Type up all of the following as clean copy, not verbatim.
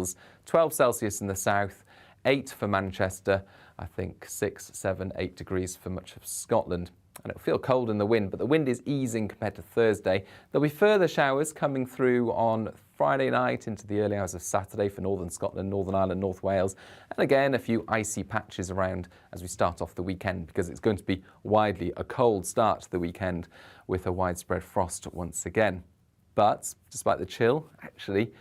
Wales, 12 Celsius in the south, 8 for Manchester, I think 6, 7, 8 degrees for much of Scotland. And it'll feel cold in the wind, but the wind is easing compared to Thursday. There'll be further showers coming through on Friday night into the early hours of Saturday for northern Scotland, Northern Ireland, North Wales. And again, a few icy patches around as we start off the weekend, because it's going to be widely a cold start to the weekend with a widespread frost once again. But despite the chill, actually,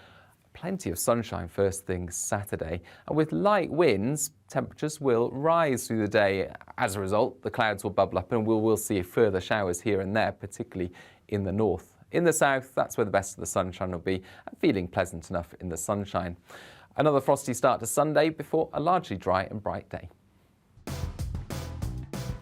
plenty of sunshine first thing Saturday, and with light winds, temperatures will rise through the day. As a result, the clouds will bubble up and we'll see further showers here and there, particularly in the north. In the south, that's where the best of the sunshine will be, and feeling pleasant enough in the sunshine. Another frosty start to Sunday before a largely dry and bright day.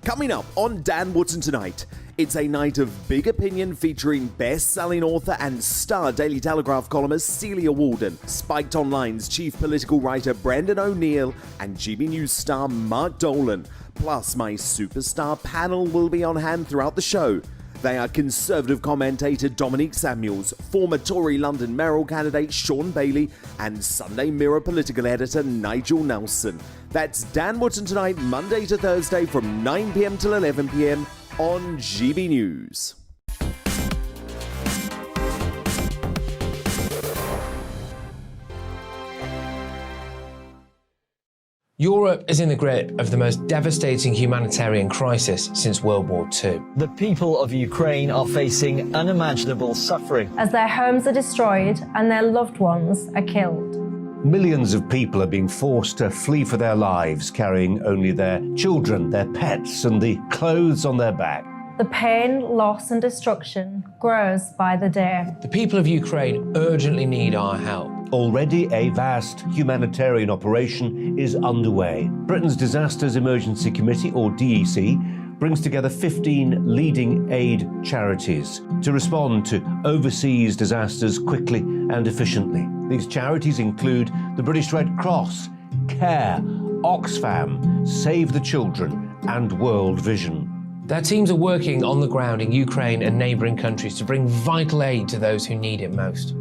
Coming up on Dan Wootton Tonight, it's a night of big opinion featuring best-selling author and star Daily Telegraph columnist Celia Walden, Spiked Online's chief political writer Brendan O'Neill, and GB News star Mark Dolan. Plus, my superstar panel will be on hand throughout the show. They are Conservative commentator Dominique Samuels, former Tory London mayoral candidate Sean Bailey, and Sunday Mirror political editor Nigel Nelson. That's Dan Wootton Tonight, Monday to Thursday from 9 p.m. till 11 p.m. on GB News. Europe is in the grip of the most devastating humanitarian crisis since World War II. The people of Ukraine are facing unimaginable suffering as their homes are destroyed and their loved ones are killed. Millions of people are being forced to flee for their lives, carrying only their children, their pets, and the clothes on their back. The pain, loss, and destruction grows by the day. The people of Ukraine urgently need our help. Already a vast humanitarian operation is underway. Britain's Disasters Emergency Committee, or DEC, brings together 15 leading aid charities to respond to overseas disasters quickly and efficiently. These charities include the British Red Cross, CARE, Oxfam, Save the Children, and World Vision. Their teams are working on the ground in Ukraine and neighbouring countries to bring vital aid to those who need it most.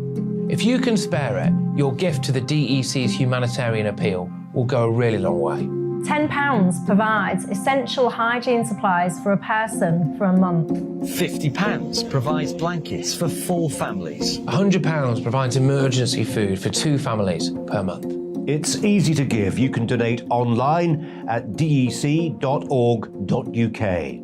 If you can spare it, your gift to the DEC's Humanitarian Appeal will go a really long way. £10 provides essential hygiene supplies for a person for a month. £50 provides blankets for 4 families. £100 provides emergency food for 2 families per month. It's easy to give. You can donate online at dec.org.uk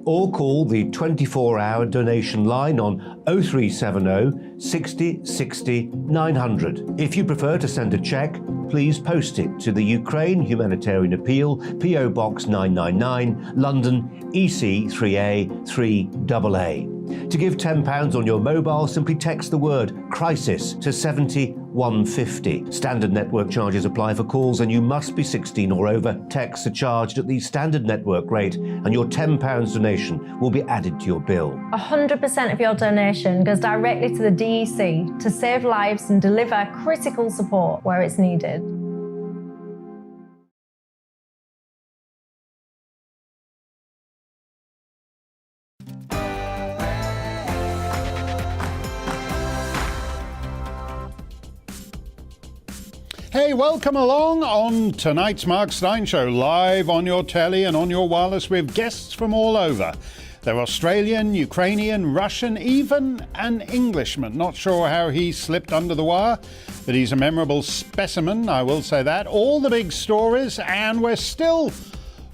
or call the 24-hour donation line on 0370 60 60 900. If you prefer to send a cheque, please post it to the Ukraine Humanitarian Appeal, PO Box 999, London, EC 3A 3AA. To give £10 on your mobile, simply text the word crisis to 70150. Standard network charges apply for calls, and you must be 16 or over. Texts are charged at the standard network rate, and your £10 donation will be added to your bill. 100% of your donation goes directly to the DEC to save lives and deliver critical support where it's needed. Hey, welcome along on tonight's Mark Steyn Show, live on your telly and on your wireless with guests from all over. They're Australian, Ukrainian, Russian, even an Englishman. Not sure how he slipped under the wire, but he's a memorable specimen, I will say that. All the big stories, and we're still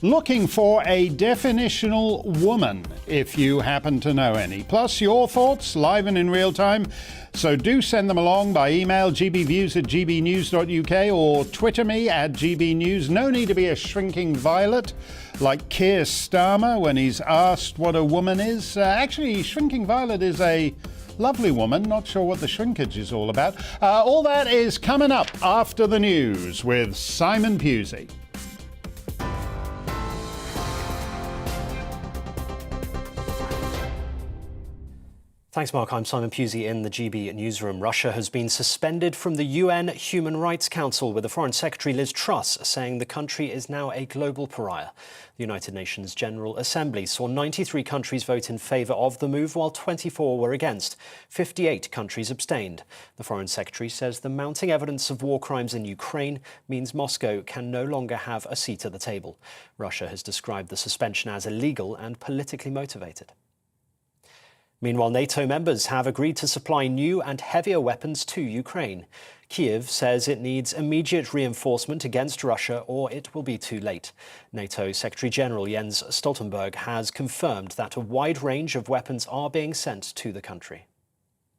looking for a definitional woman, if you happen to know any. Plus your thoughts, live and in real time. So do send them along by email, gbviews@gbnews.uk, or Twitter me at gbnews. No need to be a shrinking violet like Keir Starmer when he's asked what a woman is. Actually, shrinking violet is a lovely woman. Not sure what the shrinkage is all about. All that is coming up after the news with Simon Pusey. Thanks, Mark. I'm Simon Pusey in the GB newsroom. Russia has been suspended from the UN Human Rights Council, with the Foreign Secretary Liz Truss saying the country is now a global pariah. The United Nations General Assembly saw 93 countries vote in favour of the move, while 24 were against. 58 countries abstained. The Foreign Secretary says the mounting evidence of war crimes in Ukraine means Moscow can no longer have a seat at the table. Russia has described the suspension as illegal and politically motivated. Meanwhile, NATO members have agreed to supply new and heavier weapons to Ukraine. Kyiv says it needs immediate reinforcement against Russia or it will be too late. NATO Secretary-General Jens Stoltenberg has confirmed that a wide range of weapons are being sent to the country.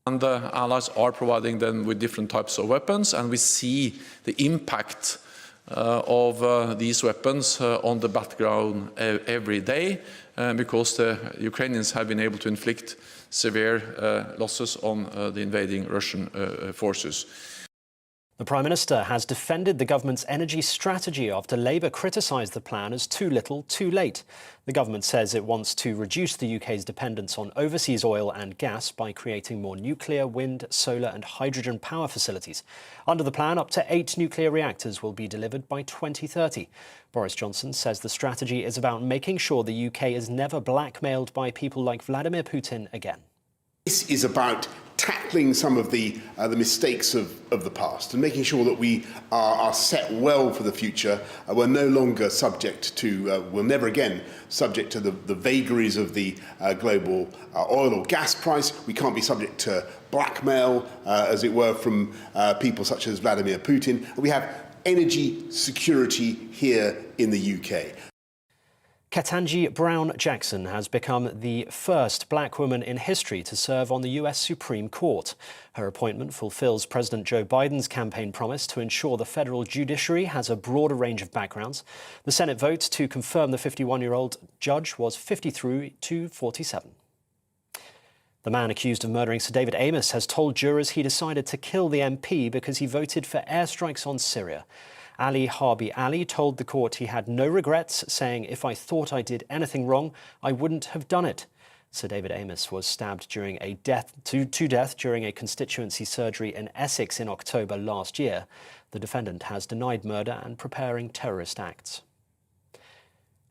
And the allies are providing them with different types of weapons, and we see the impact of these weapons on the battleground every day, because the Ukrainians have been able to inflict severe losses on the invading Russian forces. The Prime Minister has defended the government's energy strategy after Labour criticised the plan as too little, too late. The government says it wants to reduce the UK's dependence on overseas oil and gas by creating more nuclear, wind, solar and hydrogen power facilities. Under the plan, up to 8 nuclear reactors will be delivered by 2030. Boris Johnson says the strategy is about making sure the UK is never blackmailed by people like Vladimir Putin again. This is about tackling some of the mistakes of the past and making sure that we are set well for the future. We're no longer subject to, we're never again subject to the vagaries of the global oil or gas price. We can't be subject to blackmail, as it were, from people such as Vladimir Putin. We have energy security here in the UK. Ketanji Brown Jackson has become the first black woman in history to serve on the US Supreme Court. Her appointment fulfills President Joe Biden's campaign promise to ensure the federal judiciary has a broader range of backgrounds. The Senate vote to confirm the 51-year-old judge was 53 to 47. The man accused of murdering Sir David Amess has told jurors he decided to kill the MP because he voted for airstrikes on Syria. Ali Harbi Ali told the court he had no regrets, saying, "If I thought I did anything wrong, I wouldn't have done it." Sir David Amess was stabbed during to death during a constituency surgery in Essex in October last year. The defendant has denied murder and preparing terrorist acts.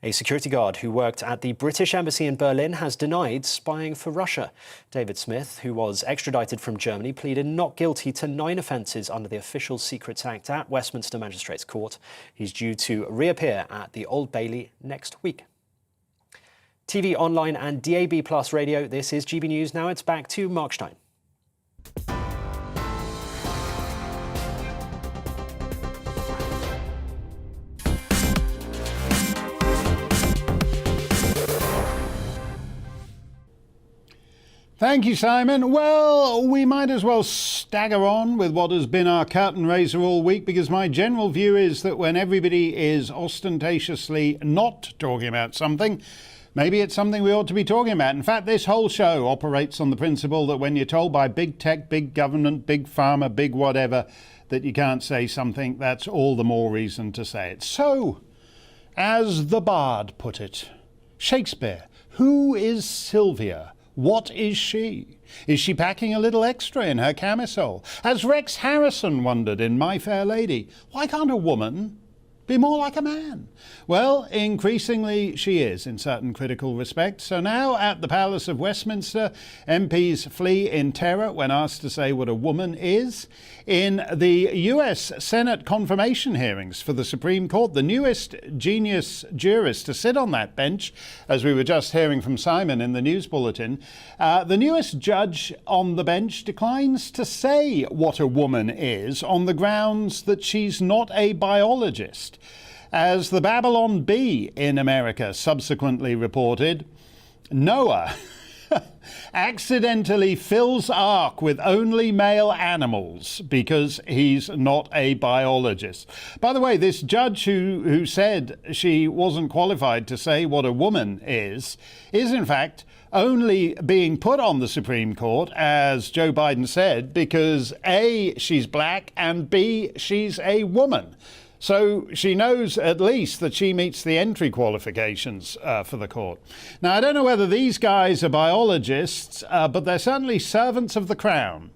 A security guard who worked at the British Embassy in Berlin has denied spying for Russia. David Smith, who was extradited from Germany, pleaded not guilty to 9 offences under the Official Secrets Act at Westminster Magistrates Court. He's due to reappear at the Old Bailey next week. TV, online and DAB+ radio, this is GB News. Now it's back to Mark Steyn. Thank you, Simon. Well, we might as well stagger on with what has been our curtain raiser all week, because my general view is that when everybody is ostentatiously not talking about something, maybe it's something we ought to be talking about. In fact, this whole show operates on the principle that when you're told by big tech, big government, big pharma, big whatever, that you can't say something, that's all the more reason to say it. So, as the bard put it, Shakespeare, who is Sylvia? What is she? Is she packing a little extra in her camisole? As Rex Harrison wondered in My Fair Lady, why can't a woman be more like a man? Well, increasingly she is in certain critical respects. So now at the Palace of Westminster, MPs flee in terror when asked to say what a woman is. In the US Senate confirmation hearings for the Supreme Court, the newest genius jurist to sit on that bench, as we were just hearing from Simon in the news bulletin, the newest judge on the bench declines to say what a woman is on the grounds that she's not a biologist. As the Babylon Bee in America subsequently reported, Noah accidentally fills Ark with only male animals because he's not a biologist. By the way, this judge who said she wasn't qualified to say what a woman is in fact only being put on the Supreme Court, as Joe Biden said, because A, she's black, and B, she's a woman. So she knows at least that she meets the entry qualifications for the court. Now, I don't know whether these guys are biologists, but they're certainly servants of the Crown,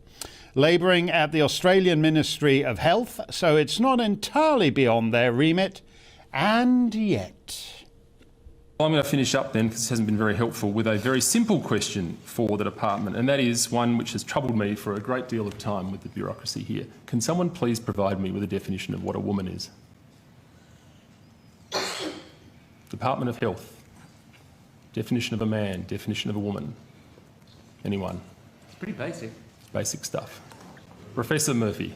labouring at the Australian Ministry of Health, so it's not entirely beyond their remit. And yet... I'm going to finish up then, because this hasn't been very helpful, with a very simple question for the department, and that is one which has troubled me for a great deal of time with the bureaucracy here. Can someone please provide me with a definition of what a woman is? Department of Health. Definition of a man, definition of a woman. Anyone? It's pretty basic. Basic stuff. Professor Murphy.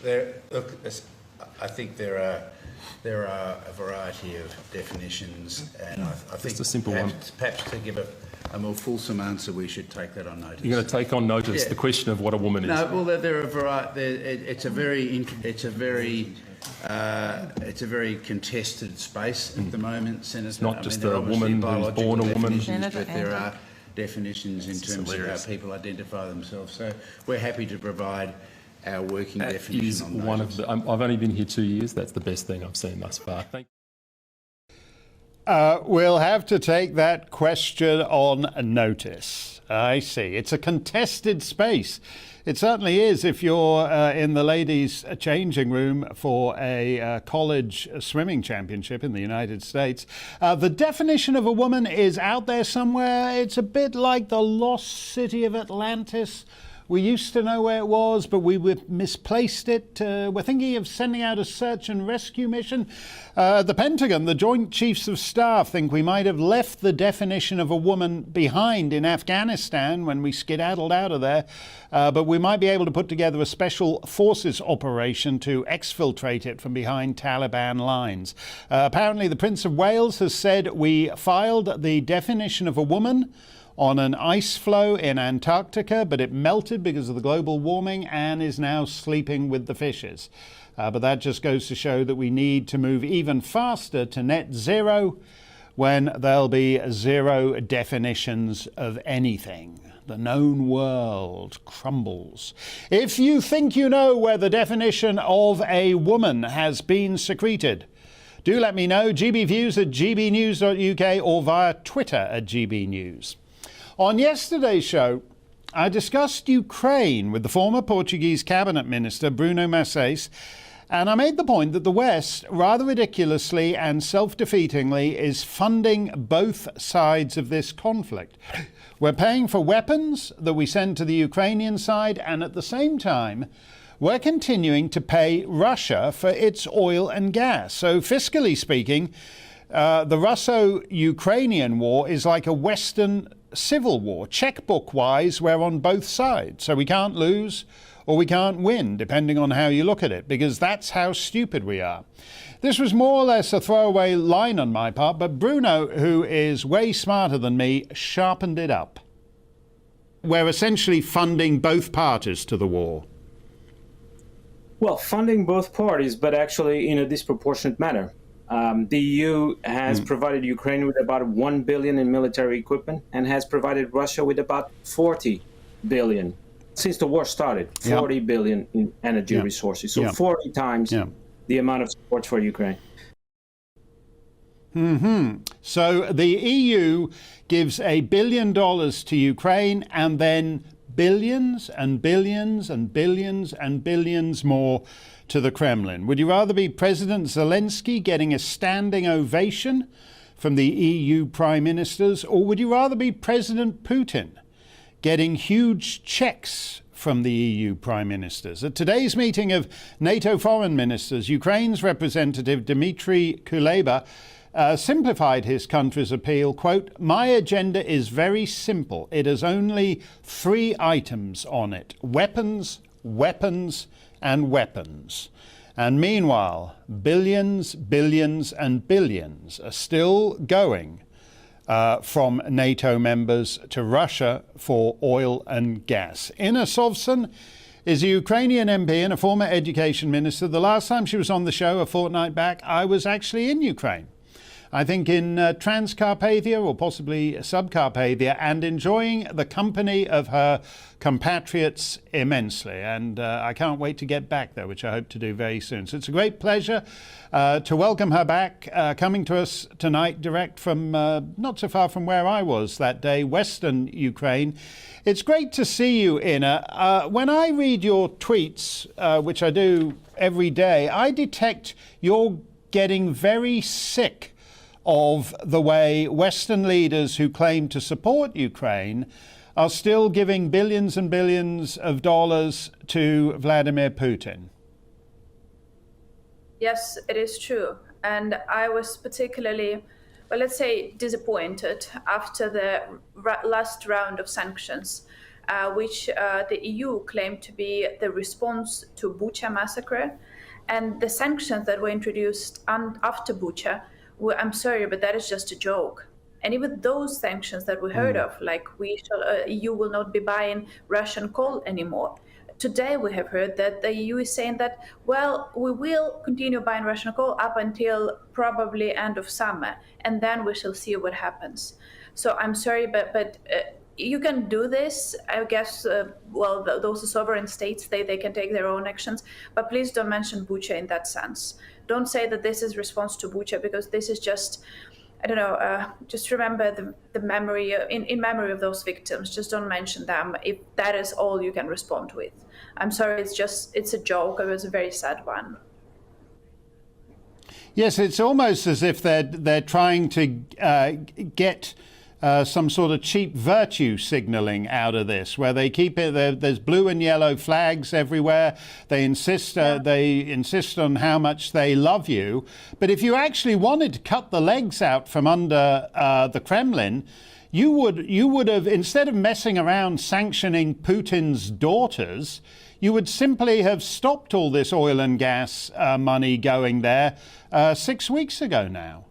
Look, I think there are a variety of definitions, and I think just a simple perhaps to give a more fulsome answer, we should take that on notice. You're going to take on notice the question of what a woman is. No, well, there are a variety. It's a very contested space at the moment, Senator. It's not just a woman who's born a woman. But there are definitions in terms of how people identify themselves. So we're happy to provide our working definition is on those. one of the. I've only been here 2 years. That's the best thing I've seen thus far. Thank you. We'll have to take that question on notice. I see. It's a contested space. It certainly is if you're in the ladies' changing room for a college swimming championship in the United States. The definition of a woman is out there somewhere. It's a bit like the lost city of Atlantis. We used to know where it was, but we misplaced it. We're thinking of sending out a search and rescue mission. The Pentagon, the Joint Chiefs of Staff, think we might have left the definition of a woman behind in Afghanistan when we skedaddled out of there. But we might be able to put together a special forces operation to exfiltrate it from behind Taliban lines. Apparently, the Prince of Wales has said we filed the definition of a woman on an ice floe in Antarctica, but it melted because of the global warming and is now sleeping with the fishes. But that just goes to show that we need to move even faster to net zero when there'll be zero definitions of anything. The known world crumbles. If you think you know where the definition of a woman has been secreted, do let me know. gbviews at gbnews.uk or via Twitter at gbnews. On yesterday's show, I discussed Ukraine with the former Portuguese cabinet minister, Bruno Massais, and I made the point that the West, rather ridiculously and self-defeatingly, is funding both sides of this conflict. We're paying for weapons that we send to the Ukrainian side, and at the same time, we're continuing to pay Russia for its oil and gas. So fiscally speaking, the Russo-Ukrainian war is like a Western civil war. Checkbook-wise, we're on both sides. So we can't lose or we can't win, depending on how you look at it, because that's how stupid we are. This was more or less a throwaway line on my part, but Bruno, who is way smarter than me, sharpened it up. We're essentially funding both parties to the war. Well, funding both parties, but actually in a disproportionate manner. The EU has provided Ukraine with about 1 billion in military equipment and has provided Russia with about 40 billion since the war started. 40 billion in energy resources. So 40 times the amount of support for Ukraine. So the EU gives $1 billion to Ukraine and then billions and billions and billions and billions more to the Kremlin. Would you rather be President Zelensky getting a standing ovation from the EU prime ministers, or would you rather be President Putin getting huge checks from the EU prime ministers? At today's meeting of NATO foreign ministers, Ukraine's representative Dmitry Kuleba simplified his country's appeal, quote, "My agenda is very simple. It has only 3 items on it: weapons, weapons, and weapons." And meanwhile, billions, billions, and billions are still going from NATO members to Russia for oil and gas. Inna Sovson is a Ukrainian MP and a former education minister. The last time she was on the show, a fortnight back, I was actually in Ukraine. I think, in Transcarpathia or possibly Subcarpathia, and enjoying the company of her compatriots immensely. And I can't wait to get back there, which I hope to do very soon. So it's a great pleasure to welcome her back, coming to us tonight direct from not so far from where I was that day, Western Ukraine. It's great to see you, Inna. When I read your tweets, which I do every day, I detect you're getting very sick of the way Western leaders who claim to support Ukraine are still giving billions and billions of dollars to Vladimir Putin. Yes, it is true. And I was particularly, well, let's say, disappointed after the last round of sanctions, which the EU claimed to be the response to Bucha massacre. And the sanctions that were introduced after Bucha, I'm sorry, but that is just a joke. And even those sanctions that we heard of, like EU will not be buying Russian coal anymore. Today we have heard that the EU is saying that, well, we will continue buying Russian coal up until probably end of summer, and then we shall see what happens. So I'm sorry, but you can do this. I guess, those sovereign states, they can take their own actions, but please don't mention Bucha in that sense. Don't say that this is response to Bucha, because this is just, I don't know, just remember the memory, in memory of those victims. Just don't mention them if that is all you can respond with. I'm sorry, it's a joke. It was a very sad one. Yes, it's almost as if they're trying to get some sort of cheap virtue signalling out of this, where they keep it. There's blue and yellow flags everywhere. They insist on how much they love you. But if you actually wanted to cut the legs out from under the Kremlin, you would have, instead of messing around sanctioning Putin's daughters, you would simply have stopped all this oil and gas money going there 6 weeks ago now.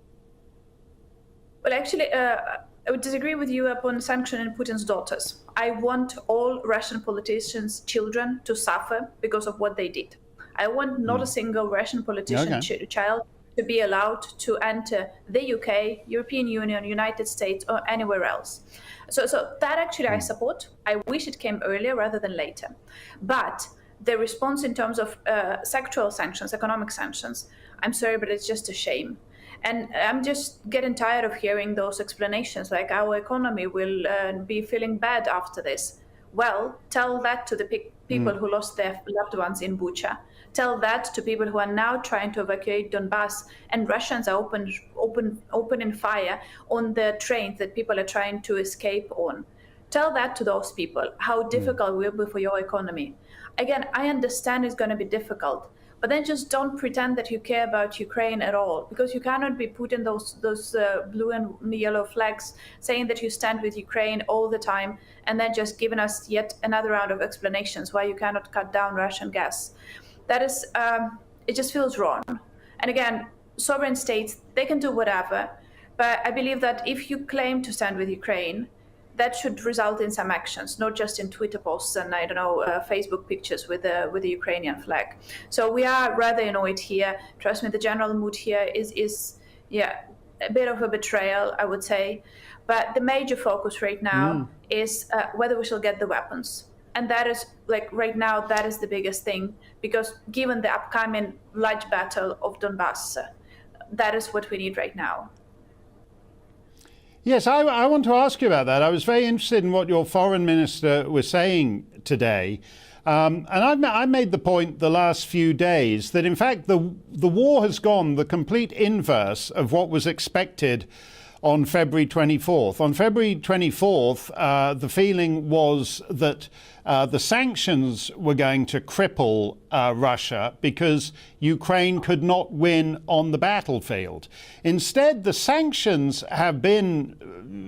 Well, actually, I would disagree with you upon sanctioning Putin's daughters. I want all Russian politicians' children to suffer because of what they did. I want not a single Russian politician child to be allowed to enter the UK, European Union, United States, or anywhere else. So that actually I support. I wish it came earlier rather than later. But the response in terms of sectoral sanctions, economic sanctions, I'm sorry, but it's just a shame. And I'm just getting tired of hearing those explanations, like our economy will be feeling bad after this. Well, tell that to the people who lost their loved ones in Bucha. Tell that to people who are now trying to evacuate Donbass, and Russians are opening fire on the trains that people are trying to escape on. Tell that to those people, how difficult it will be for your economy. Again, I understand it's going to be difficult, but then just don't pretend that you care about Ukraine at all, because you cannot be putting those blue and yellow flags saying that you stand with Ukraine all the time, and then just giving us yet another round of explanations why you cannot cut down Russian gas. That is, it just feels wrong. And again, sovereign states, they can do whatever, but I believe that if you claim to stand with Ukraine, that should result in some actions, not just in Twitter posts and Facebook pictures with the Ukrainian flag. So we are rather annoyed here. Trust me, the general mood here is a bit of a betrayal, I would say. But the major focus right now is whether we shall get the weapons. And that is, right now, that is the biggest thing, because given the upcoming large battle of Donbass, that is what we need right now. Yes, I want to ask you about that. I was very interested in what your foreign minister was saying today. And I've made the point the last few days that, in fact, the war has gone the complete inverse of what was expected on February 24th. On February 24th, the feeling was that the sanctions were going to cripple Russia because Ukraine could not win on the battlefield. Instead, the sanctions have been,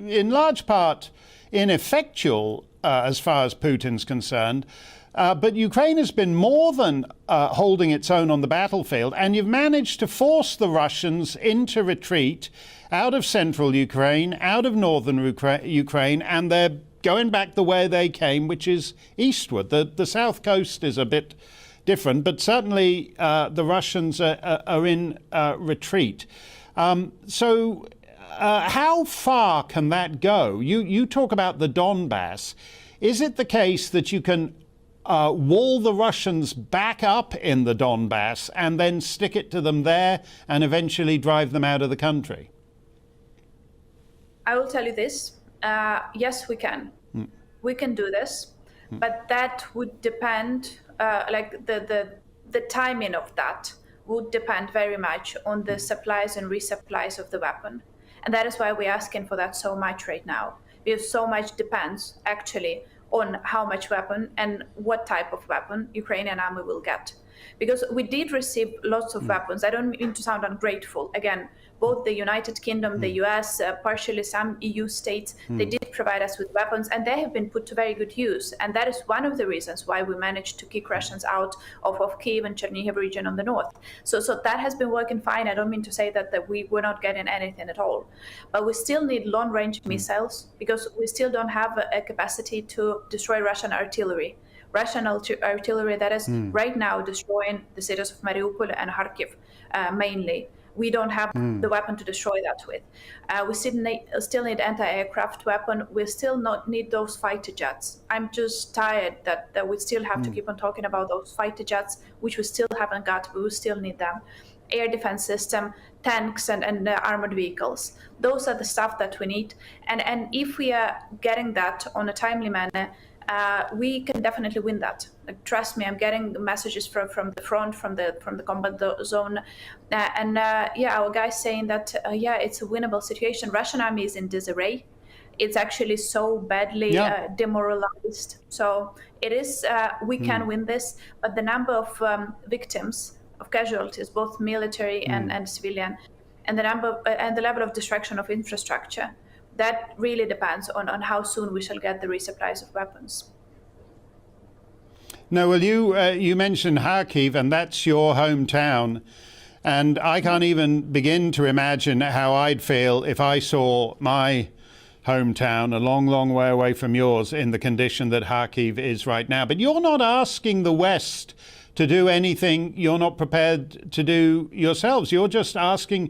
in large part, ineffectual as far as Putin's concerned. But Ukraine has been more than holding its own on the battlefield, and you've managed to force the Russians into retreat out of central Ukraine, out of northern Ukraine, and they're going back the way they came, which is eastward. The south coast is a bit different, but certainly the Russians are in retreat. How far can that go? You talk about the Donbass. Is it the case that you can wall the Russians back up in the Donbass and then stick it to them there and eventually drive them out of the country? I will tell you this. Yes, we can. We can do this, but that would depend, the timing of that would depend very much on the supplies and resupplies of the weapon. And that is why we're asking for that so much right now, because so much depends actually on how much weapon and what type of weapon Ukrainian army will get. Because we did receive lots of weapons. I don't mean to sound ungrateful. Again, both the United Kingdom, the US, partially some EU states, they did provide us with weapons, and they have been put to very good use. And that is one of the reasons why we managed to kick Russians out of Kyiv and Chernihiv region on the north. So that has been working fine. I don't mean to say that we were not getting anything at all. But we still need long-range missiles, because we still don't have a capacity to destroy Russian artillery. Russian artillery that is right now destroying the cities of Mariupol and Kharkiv mainly. We don't have the weapon to destroy that with. We still need anti-aircraft weapon. We still not need those fighter jets. I'm just tired that we still have to keep on talking about those fighter jets, which we still haven't got, but we still need them. Air defense system, tanks and armored vehicles. Those are the stuff that we need. And if we are getting that on a timely manner, we can definitely win that. Trust me, I'm getting messages from the front, from the combat zone, our guys saying that it's a winnable situation. Russian army is in disarray. It's actually so badly demoralized. So it is. We can win this, but the number of victims, of casualties, both military and civilian, and the number and the level of destruction of infrastructure. That really depends on how soon we shall get the resupplies of weapons. No, well, you mentioned Kharkiv, and that's your hometown. And I can't even begin to imagine how I'd feel if I saw my hometown a long, long way away from yours in the condition that Kharkiv is right now. But you're not asking the West to do anything you're not prepared to do yourselves. You're asking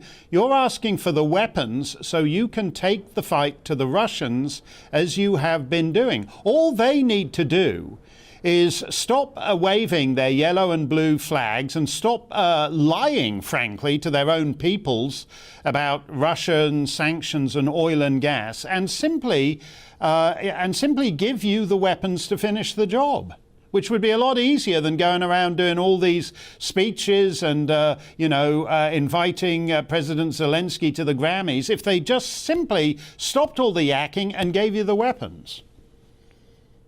for the weapons so you can take the fight to the Russians as you have been doing. All they need to do is stop waving their yellow and blue flags and stop lying, frankly, to their own peoples about Russian sanctions and oil and gas, and simply give you the weapons to finish the job, which would be a lot easier than going around doing all these speeches and, inviting President Zelensky to the Grammys, if they just simply stopped all the yakking and gave you the weapons.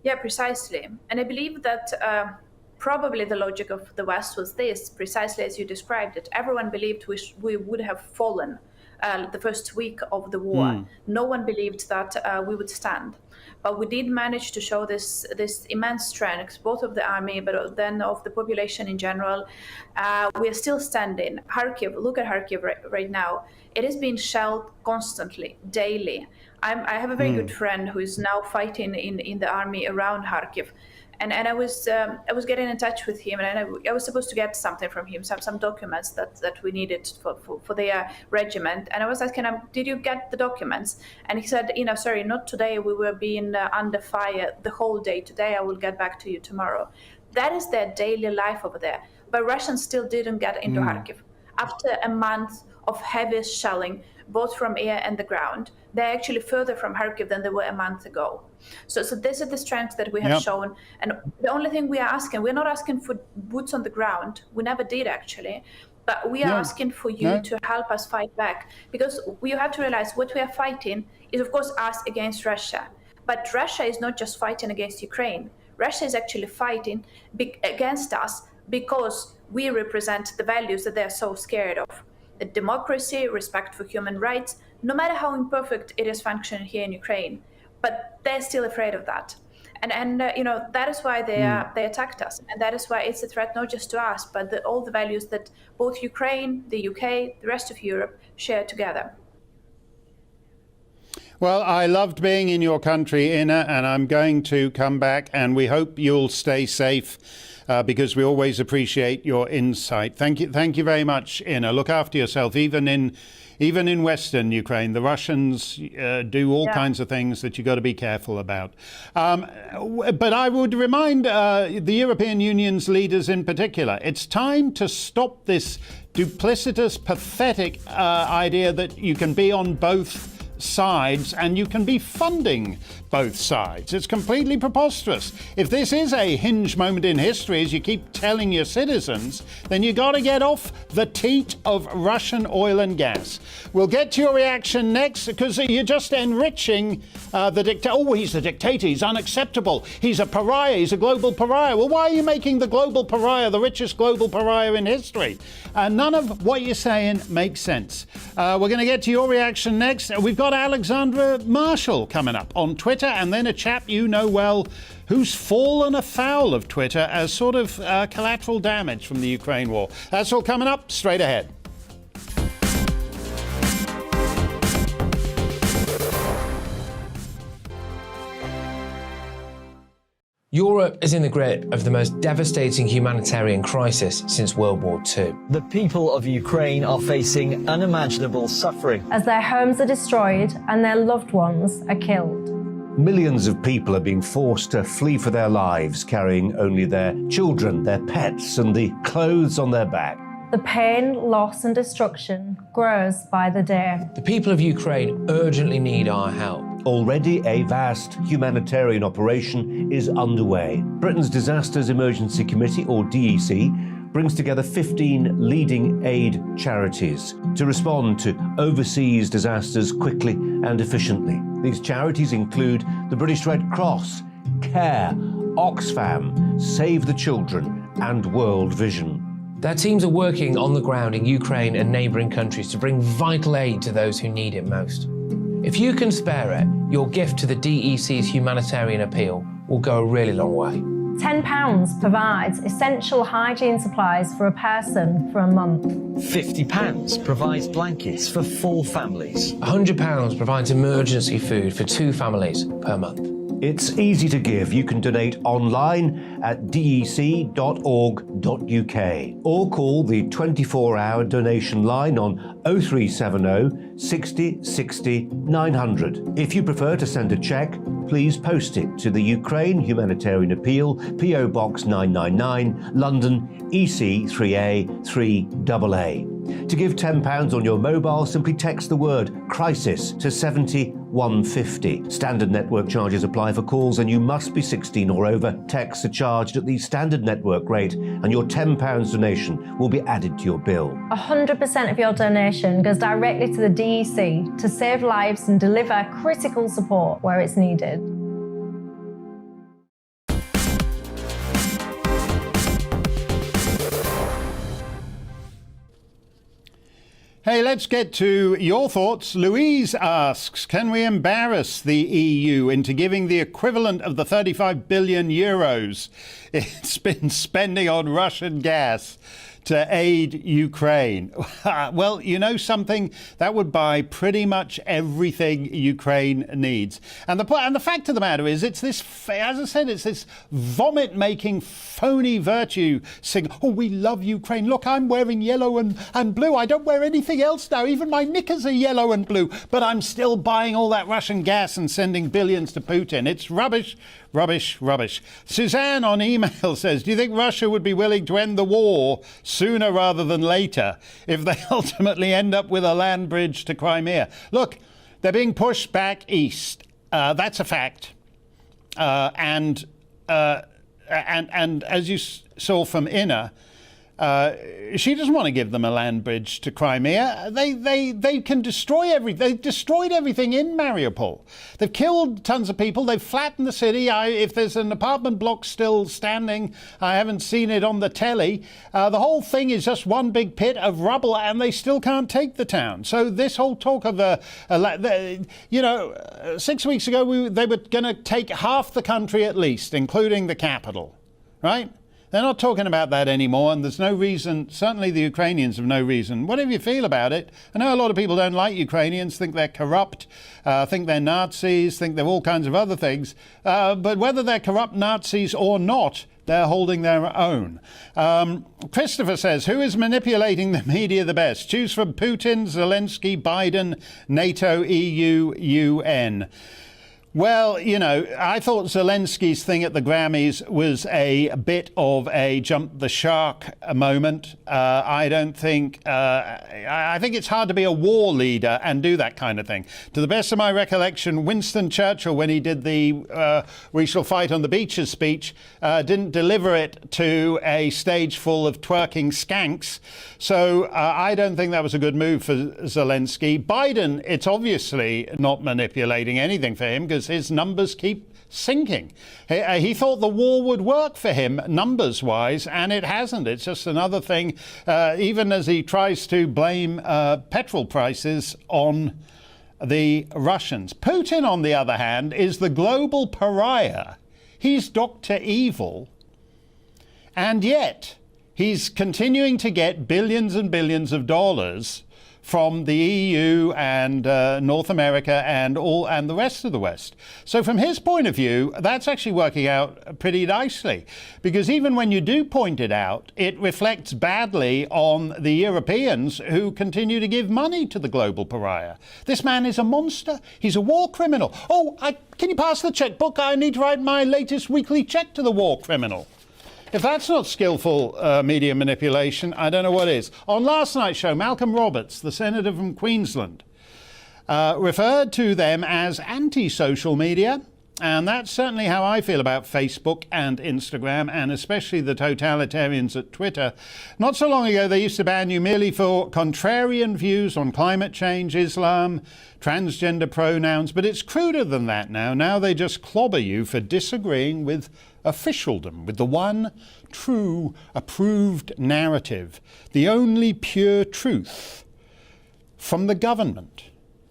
Yeah, precisely. And I believe that probably the logic of the West was this, precisely as you described it. Everyone believed we would have fallen the first week of the war. No one believed that we would stand. But we did manage to show this immense strength, both of the army, but then of the population in general. We are still standing. Kharkiv, look at Kharkiv right now. It is being shelled constantly, daily. I have a very good friend who is now fighting in the army around Kharkiv. And I was getting in touch with him, and I was supposed to get something from him, some documents that we needed for their regiment. And I was asking him, did you get the documents? And he said, sorry, not today. We were being under fire the whole day. Today I will get back to you tomorrow. That is their daily life over there. But Russians still didn't get into Kharkiv. After a month of heavy shelling, both from air and the ground, they're actually further from Kharkiv than they were a month ago. So this is the strength that we have shown. And the only thing we are asking, we're not asking for boots on the ground. We never did, actually. But we are asking for you to help us fight back. Because you have to realize what we are fighting is, of course, us against Russia. But Russia is not just fighting against Ukraine. Russia is actually fighting against us because we represent the values that they're so scared of. The democracy, respect for human rights, no matter how imperfect it is functioning here in Ukraine, but they're still afraid of that. And that is why they attacked us. And that is why it's a threat not just to us, but all the values that both Ukraine, the UK, the rest of Europe share together. Well, I loved being in your country, Inna, and I'm going to come back, and we hope you'll stay safe because we always appreciate your insight. Thank you very much, Inna. Look after yourself, even in Western Ukraine. The Russians do all kinds of things that you've got to be careful about. But I would remind the European Union's leaders in particular, it's time to stop this duplicitous, pathetic idea that you can be on both sides and you can be funding both sides. It's completely preposterous. If this is a hinge moment in history, as you keep telling your citizens, then you got to get off the teat of Russian oil and gas. We'll get to your reaction next, because you're just enriching the dictator. Oh, he's the dictator. He's unacceptable. He's a pariah. He's a global pariah. Well, why are you making the global pariah the richest global pariah in history? None of what you're saying makes sense. We're going to get to your reaction next. We've got Alexandra Marshall coming up on Twitter, and then a chap you know well who's fallen afoul of Twitter as sort of collateral damage from the Ukraine war. That's all coming up straight ahead. Europe is in the grip of the most devastating humanitarian crisis since World War II. The people of Ukraine are facing unimaginable suffering as their homes are destroyed and their loved ones are killed. Millions of people are being forced to flee for their lives, carrying only their children, their pets, and the clothes on their back. The pain, loss and destruction grows by the day. The people of Ukraine urgently need our help. Already a vast humanitarian operation is underway. Britain's Disasters Emergency Committee, or DEC, brings together 15 leading aid charities to respond to overseas disasters quickly and efficiently. These charities include the British Red Cross, CARE, Oxfam, Save the Children, and World Vision. Their teams are working on the ground in Ukraine and neighbouring countries to bring vital aid to those who need it most. If you can spare it, your gift to the DEC's Humanitarian Appeal will go a really long way. £10 provides essential hygiene supplies for a person for a month. £50 provides blankets for 4 families. £100 provides emergency food for 2 families per month. It's easy to give. You can donate online at dec.org.uk or call the 24-hour donation line on 0370 60 60 900. If you prefer to send a cheque, please post it to the Ukraine Humanitarian Appeal, PO Box 999, London, EC 3A 3AA. To give £10 on your mobile, simply text the word crisis to 70150. Standard network charges apply for calls, and you must be 16 or over. Texts are charged at the standard network rate, and your £10 donation will be added to your bill. 100% of your donation goes directly to the DEC to save lives and deliver critical support where it's needed. Hey, let's get to your thoughts. Louise asks, can we embarrass the EU into giving the equivalent of the 35 billion euros it's been spending on Russian gas to aid Ukraine? Well, you know something? That would buy pretty much everything Ukraine needs. And the fact of the matter is, it's this, as I said, it's this vomit-making, phony virtue saying, oh, we love Ukraine. Look, I'm wearing yellow and blue. I don't wear anything else now. Even my knickers are yellow and blue. But I'm still buying all that Russian gas and sending billions to Putin. It's rubbish, rubbish, rubbish. Suzanne on email says, do you think Russia would be willing to end the war sooner rather than later if they ultimately end up with a land bridge to Crimea? Look, they're being pushed back east. That's a fact. And as you saw from Inna, she doesn't want to give them a land bridge to Crimea. They can destroy everything. They've destroyed everything in Mariupol. They've killed tons of people. They've flattened the city. If there's an apartment block still standing, I haven't seen it on the telly. The whole thing is just one big pit of rubble, and they still can't take the town. So this whole talk of 6 weeks ago, they were going to take half the country at least, including the capital, right? They're not talking about that anymore, and there's no reason, certainly the Ukrainians have no reason, whatever you feel about it. I know a lot of people don't like Ukrainians, think they're corrupt, think they're Nazis, think they're all kinds of other things, but whether they're corrupt Nazis or not, they're holding their own. Christopher says, who is manipulating the media the best? Choose from Putin, Zelensky, Biden, NATO, EU, UN. Well, you know, I thought Zelensky's thing at the Grammys was a bit of a jump the shark moment. I don't think, I think it's hard to be a war leader and do that kind of thing. To the best of my recollection, Winston Churchill, when he did the We Shall Fight on the Beaches speech, didn't deliver it to a stage full of twerking skanks. So I don't think that was a good move for Zelensky. Biden, it's obviously not manipulating anything for him because his numbers keep sinking. He thought the war would work for him numbers-wise, and it hasn't. It's just another thing, even as he tries to blame petrol prices on the Russians. Putin, on the other hand, is the global pariah. He's Dr. Evil, and yet he's continuing to get billions and billions of dollars from the EU and North America and the rest of the West. So from his point of view, that's actually working out pretty nicely, because even when you do point it out, it reflects badly on the Europeans who continue to give money to the global pariah. This man is a monster. He's a war criminal. Oh, can you pass the checkbook? I need to write my latest weekly check to the war criminal. If that's not skillful media manipulation, I don't know what is. On last night's show, Malcolm Roberts, the senator from Queensland, referred to them as anti-social media. And that's certainly how I feel about Facebook and Instagram, and especially the totalitarians at Twitter. Not so long ago, they used to ban you merely for contrarian views on climate change, Islam, transgender pronouns, but it's cruder than that now. Now they just clobber you for disagreeing with officialdom, with the one true approved narrative, the only pure truth from the government.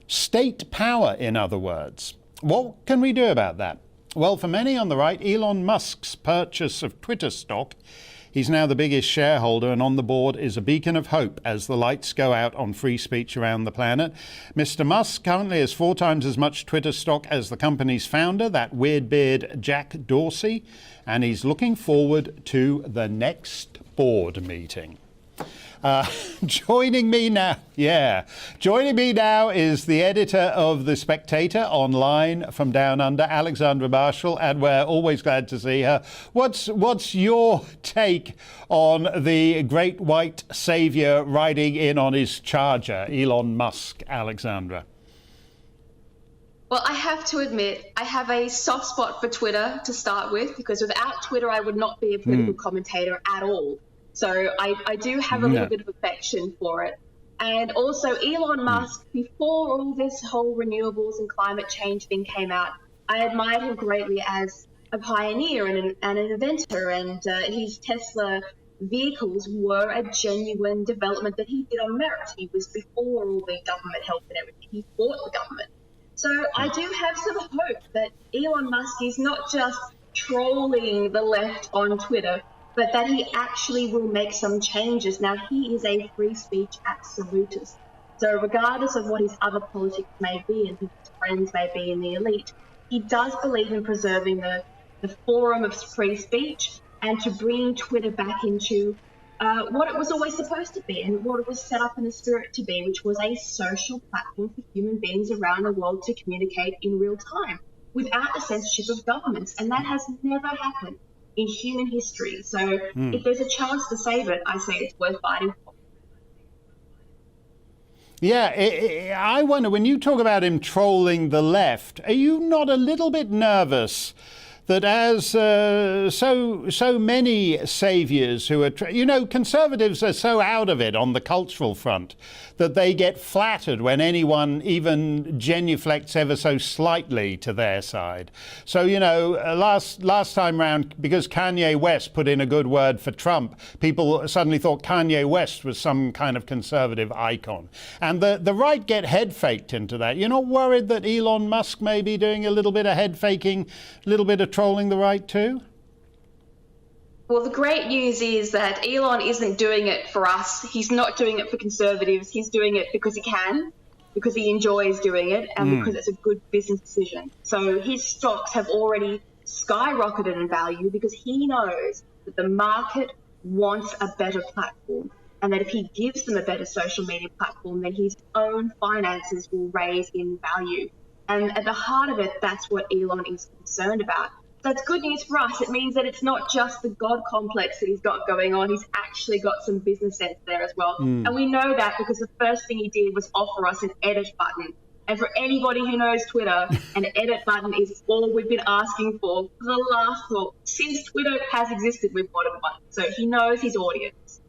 State power, in other words. What can we do about that? Well, for many on the right, Elon Musk's purchase of Twitter stock, he's now the biggest shareholder and on the board, is a beacon of hope as the lights go out on free speech around the planet. Mr. Musk currently has 4 times as much Twitter stock as the company's founder, that weird beard Jack Dorsey, and he's looking forward to the next board meeting. Joining me now is the editor of The Spectator online from Down Under, Alexandra Marshall, and we're always glad to see her. What's your take on the great white saviour riding in on his charger, Elon Musk, Alexandra? Well, I have to admit, I have a soft spot for Twitter to start with, because without Twitter, I would not be a political commentator at all. So I do have a little bit of affection for it. And also Elon Musk, before all this whole renewables and climate change thing came out, I admired him greatly as a pioneer and an inventor, and his Tesla vehicles were a genuine development that he did on merit. He was before all the government help and everything. He fought the government. So I do have some hope that Elon Musk is not just trolling the left on Twitter, but that he actually will make some changes. Now, he is a free speech absolutist. So regardless of what his other politics may be and who his friends may be in the elite, he does believe in preserving the forum of free speech and to bring Twitter back into what it was always supposed to be and what it was set up in the spirit to be, which was a social platform for human beings around the world to communicate in real time without the censorship of governments. And that has never happened in human history. So if there's a chance to save it, I say it's worth fighting for. Yeah, I wonder, when you talk about him trolling the left, are you not a little bit nervous that as so many saviours who are, conservatives are so out of it on the cultural front that they get flattered when anyone even genuflects ever so slightly to their side. So, last time round, because Kanye West put in a good word for Trump, people suddenly thought Kanye West was some kind of conservative icon. And the right get head faked into that. You're not worried that Elon Musk may be doing a little bit of head faking, a little bit of trolling the right too? Well, the great news is that Elon isn't doing it for us. He's not doing it for conservatives. He's doing it because he can, because he enjoys doing it, and because it's a good business decision. So his stocks have already skyrocketed in value because he knows that the market wants a better platform, and that if he gives them a better social media platform, then his own finances will raise in value. And at the heart of it, that's what Elon is concerned about. That's good news for us. It means that it's not just the God complex that he's got going on. He's actually got some business sense there as well. And we know that because the first thing he did was offer us an edit button. And for anybody who knows Twitter, an edit button is all we've been asking for the last, well, since Twitter has existed, we've wanted one. So he knows his audience.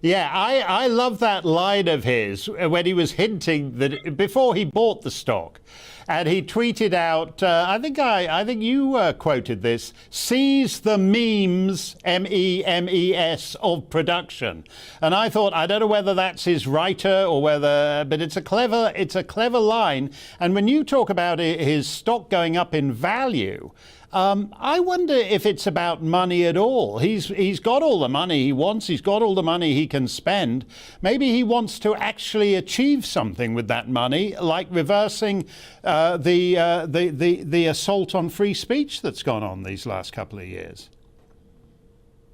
Yeah, I love that line of his when he was hinting that before he bought the stock, and he tweeted out, I think you quoted this: "Seize the memes, MEMES, of production." And I thought, I don't know whether that's his writer or whether, but it's a clever line. And when you talk about his stock going up in value, I wonder if it's about money at all. He's got all the money he wants. He's got all the money he can spend. Maybe he wants to actually achieve something with that money, like reversing the assault on free speech that's gone on these last couple of years.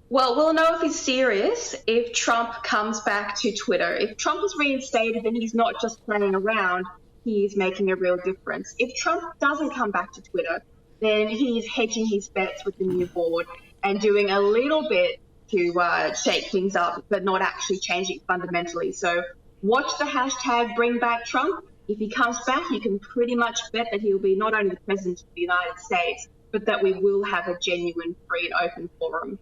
Well, we'll know if he's serious if Trump comes back to Twitter. If Trump is reinstated, then he's not just playing around. He is making a real difference. If Trump doesn't come back to Twitter, then he's hedging his bets with the new board and doing a little bit to shake things up, but not actually changing fundamentally. So watch the hashtag Bring Back Trump. If he comes back, you can pretty much bet that he'll be not only the president of the United States, but that we will have a genuine, free and open forum.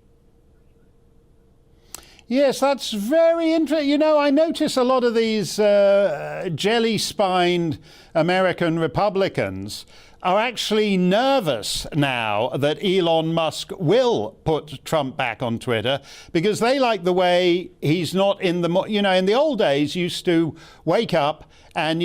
Yes, that's very interesting. You know, I notice a lot of these jelly-spined American Republicans are actually nervous now that Elon Musk will put Trump back on Twitter, because they like the way he's not in the, in the old days, you used to wake up and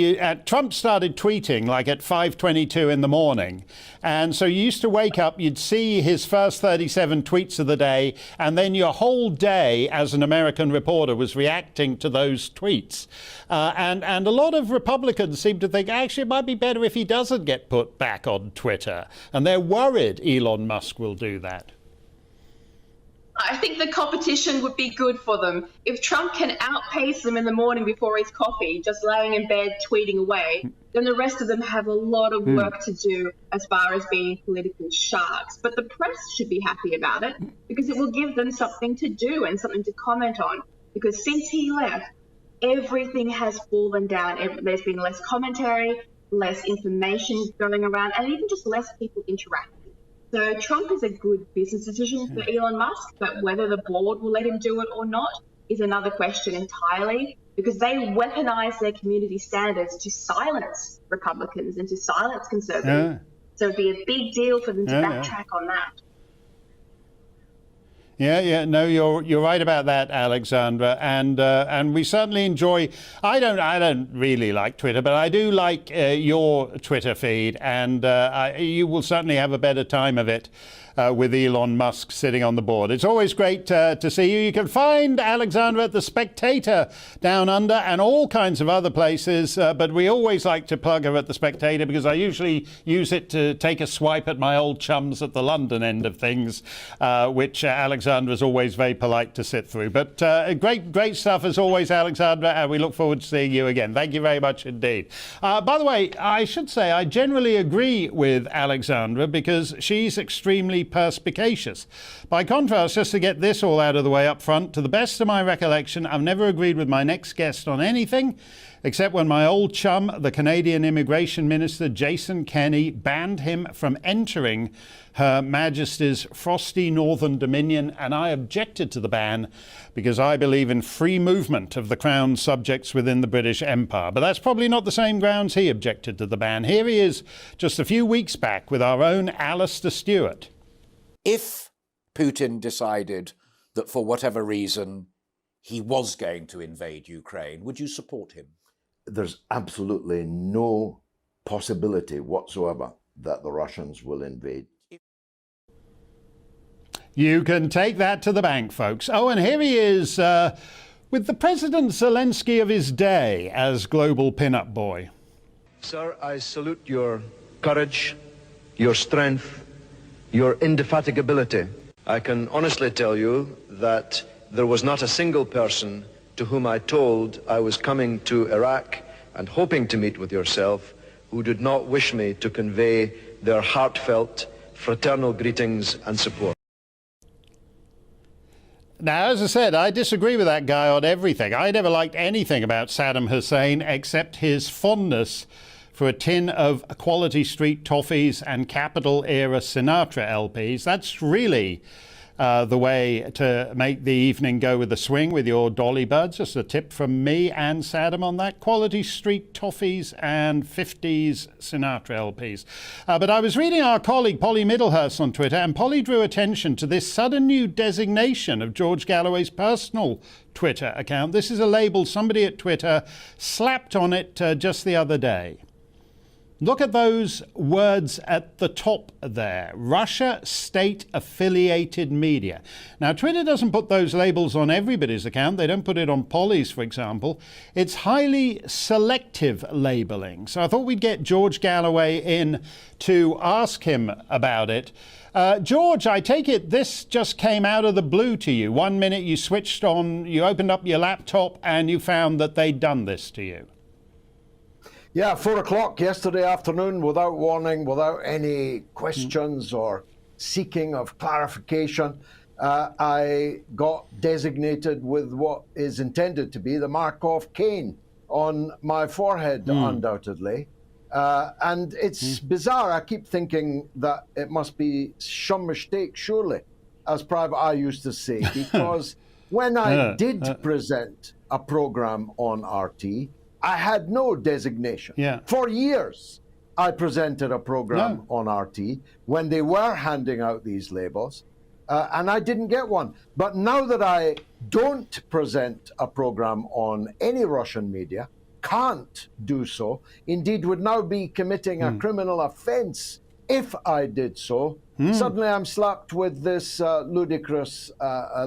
Trump started tweeting like at 5:22 in the morning. And so you used to wake up, you'd see his first 37 tweets of the day, and then your whole day as an American reporter was reacting to those tweets. And a lot of Republicans seem to think, actually, it might be better if he doesn't get put back on Twitter. And they're worried Elon Musk will do that. I think the competition would be good for them. If Trump can outpace them in the morning before his coffee, just laying in bed tweeting away, then the rest of them have a lot of work to do as far as being political sharks. But the press should be happy about it because it will give them something to do and something to comment on. Because since he left, everything has fallen down. There's been less commentary, less information going around, and even just less people interacting. So Trump is a good business decision for Elon Musk, but whether the board will let him do it or not is another question entirely, because they weaponize their community standards to silence Republicans and to silence conservatives. So it'd be a big deal for them to backtrack on that. Yeah, no, you're right about that, Alexandra, and we certainly enjoy. I don't really like Twitter, but I do like your Twitter feed, and you will certainly have a better time of it with Elon Musk sitting on the board. It's always great to see you. You can find Alexandra at The Spectator Down Under and all kinds of other places, but we always like to plug her at The Spectator because I usually use it to take a swipe at my old chums at the London end of things, which Alexandra is always very polite to sit through. But great stuff as always, Alexandra, and we look forward to seeing you again. Thank you very much indeed. By the way, I should say I generally agree with Alexandra because she's extremely perspicacious. By contrast, just to get this all out of the way up front, to the best of my recollection, I've never agreed with my next guest on anything except when my old chum, the Canadian Immigration Minister Jason Kenney, banned him from entering Her Majesty's frosty Northern Dominion, and I objected to the ban because I believe in free movement of the Crown's subjects within the British Empire. But that's probably not the same grounds he objected to the ban. Here he is just a few weeks back with our own Alistair Stewart. If Putin decided that for whatever reason he was going to invade Ukraine, would you support him? There's absolutely no possibility whatsoever that the Russians will invade. You can take that to the bank, folks. Oh, and here he is with the President Zelensky of his day as global pin-up boy. Sir, I salute your courage, your strength, your indefatigability. I can honestly tell you that there was not a single person to whom I told I was coming to Iraq and hoping to meet with yourself who did not wish me to convey their heartfelt, fraternal greetings and support. Now, as I said, I disagree with that guy on everything. I never liked anything about Saddam Hussein except his fondness for a tin of Quality Street toffees and Capitol-era Sinatra LPs. That's really the way to make the evening go with the swing with your dolly buds. Just a tip from me and Saddam on that. Quality Street toffees and 50s Sinatra LPs. But I was reading our colleague Polly Middlehurst on Twitter, and Polly drew attention to this sudden new designation of George Galloway's personal Twitter account. This is a label somebody at Twitter slapped on it just the other day. Look at those words at the top there. Russia state-affiliated media. Now, Twitter doesn't put those labels on everybody's account. They don't put it on Polly's, for example. It's highly selective labeling. So I thought we'd get George Galloway in to ask him about it. George, I take it this just came out of the blue to you. 1 minute you switched on, you opened up your laptop and you found that they'd done this to you. Yeah, 4 o'clock yesterday afternoon, without warning, without any questions or seeking of clarification, I got designated with what is intended to be the Markov cane on my forehead, undoubtedly. And it's bizarre. I keep thinking that it must be some mistake, surely, as Private Eye used to say, because when I did present a program on RT, I had no designation. For years, I presented a program on RT when they were handing out these labels, and I didn't get one. But now that I don't present a program on any Russian media, can't do so, indeed would now be committing a criminal offense if I did so, suddenly I'm slapped with this ludicrous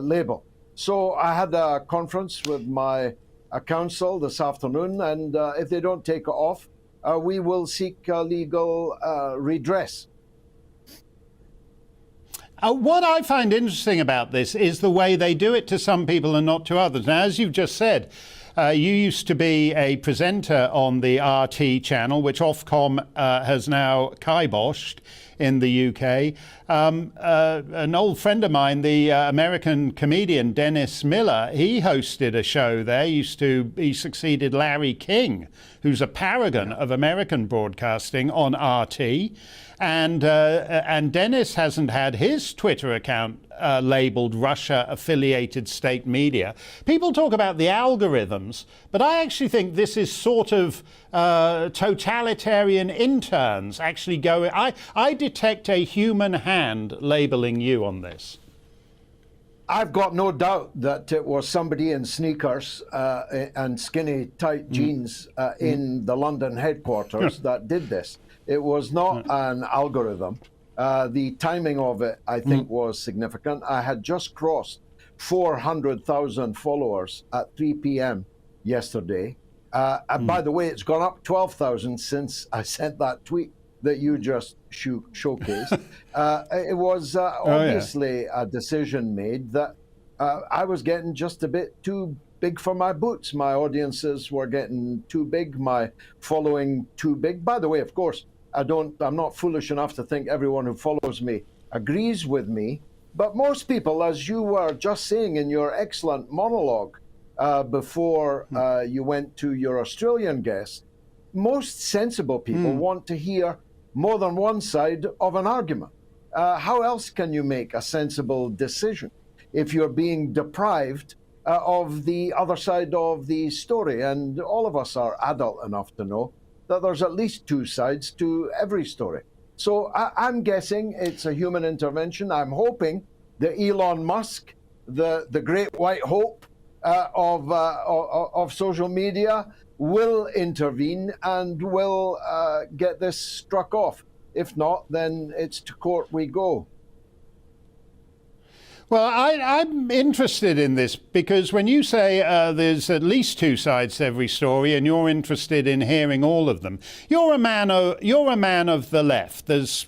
label. So I had a conference with my counsel this afternoon, and if they don't take it off, we will seek legal redress. What I find interesting about this is the way they do it to some people and not to others. Now, as you've just said, you used to be a presenter on the RT channel, which Ofcom has now kiboshed in the UK. An old friend of mine, the American comedian Dennis Miller, he hosted a show there. He succeeded Larry King, who's a paragon of American broadcasting, on RT. And Dennis hasn't had his Twitter account labeled Russia-affiliated state media. People talk about the algorithms, but I actually think this is sort of totalitarian interns actually going. I detect a human hand labeling you on this. I've got no doubt that it was somebody in sneakers and skinny tight jeans in the London headquarters that did this. It was not an algorithm. The timing of it, I think, was significant. I had just crossed 400,000 followers at 3 p.m. yesterday. And by the way, it's gone up 12,000 since I sent that tweet that you just showcased. It was obviously a decision made that I was getting just a bit too big for my boots. My audiences were getting too big, my following too big. By the way, of course, I'm not foolish enough to think everyone who follows me agrees with me, but most people, as you were just saying in your excellent monologue before you went to your Australian guest, most sensible people want to hear more than one side of an argument. How else can you make a sensible decision if you're being deprived of the other side of the story? And all of us are adult enough to know that there's at least two sides to every story. So I'm guessing it's a human intervention. I'm hoping that Elon Musk, the great white hope of social media, will intervene and will get this struck off. If not, then it's to court we go. Well, I'm interested in this because when you say there's at least two sides to every story, and you're interested in hearing all of them, you're a man of the left. There's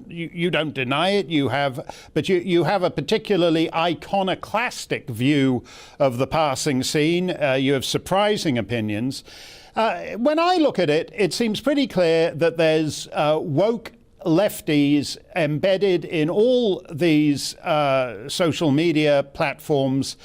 you don't deny it. You have a particularly iconoclastic view of the passing scene. You have surprising opinions. When I look at it, it seems pretty clear that there's woke lefties embedded in all these social media platforms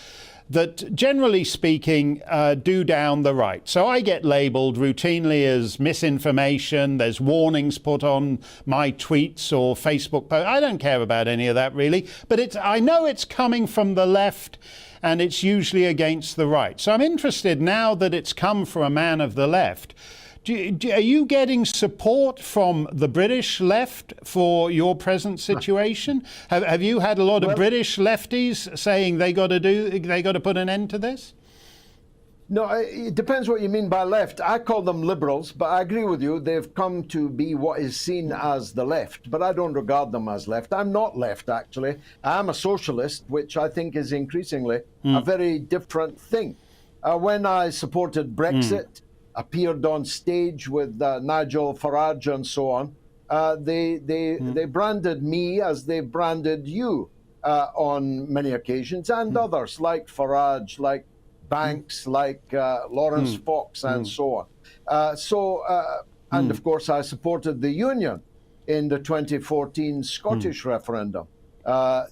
that, generally speaking, do down the right. So I get labelled routinely as misinformation. There's warnings put on my tweets or Facebook posts. I don't care about any of that, really. But I know it's coming from the left, and it's usually against the right. So I'm interested, now that it's come from a man of the left, are you getting support from the British left for your present situation? Have you had a lot of British lefties saying they got to put an end to this? No, it depends what you mean by left. I call them liberals, but I agree with you. They've come to be what is seen as the left, but I don't regard them as left. I'm not left, actually. I'm a socialist, which I think is increasingly a very different thing. When I supported Brexit, appeared on stage with Nigel Farage and so on, they branded me as they branded you on many occasions, and others like Farage, like Banks, like Lawrence Fox, and so on. And of course, I supported the Union in the 2014 Scottish referendum.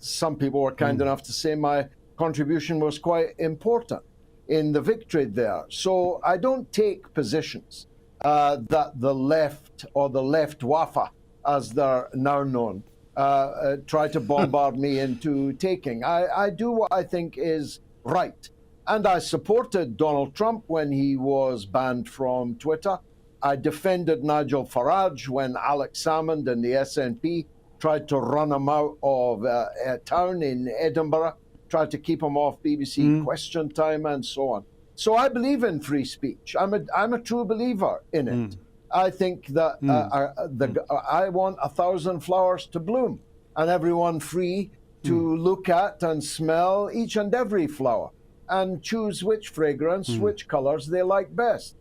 Some people were kind enough to say my contribution was quite important in the victory there. So I don't take positions that the left, or the left Wafa, as they're now known, try to bombard me into taking. I do what I think is right. And I supported Donald Trump when he was banned from Twitter. I defended Nigel Farage when Alex Salmond and the SNP tried to run him out of a town in Edinburgh, tried to keep him off BBC Question Time and so on. So I believe in free speech. I'm a true believer in it. I think that I want 1,000 flowers to bloom, and everyone free to look at and smell each and every flower and choose which fragrance, which colours they like best.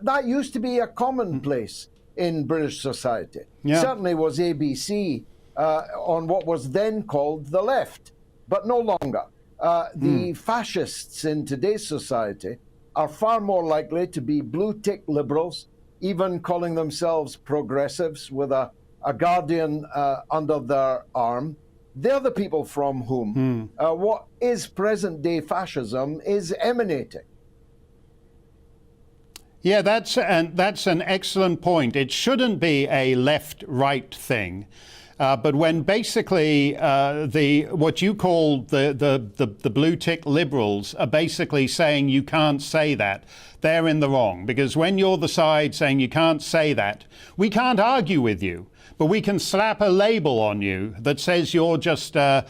That used to be a commonplace in British society. Certainly was ABC on what was then called the left, but no longer. The fascists in today's society are far more likely to be blue-tick liberals, even calling themselves progressives with a guardian under their arm. They're the people from whom what is present-day fascism is emanating. Yeah, that's an excellent point. It shouldn't be a left-right thing. But when basically what you call the blue-tick liberals are basically saying you can't say that, they're in the wrong. Because when you're the side saying you can't say that, we can't argue with you. But we can slap a label on you that says you're just an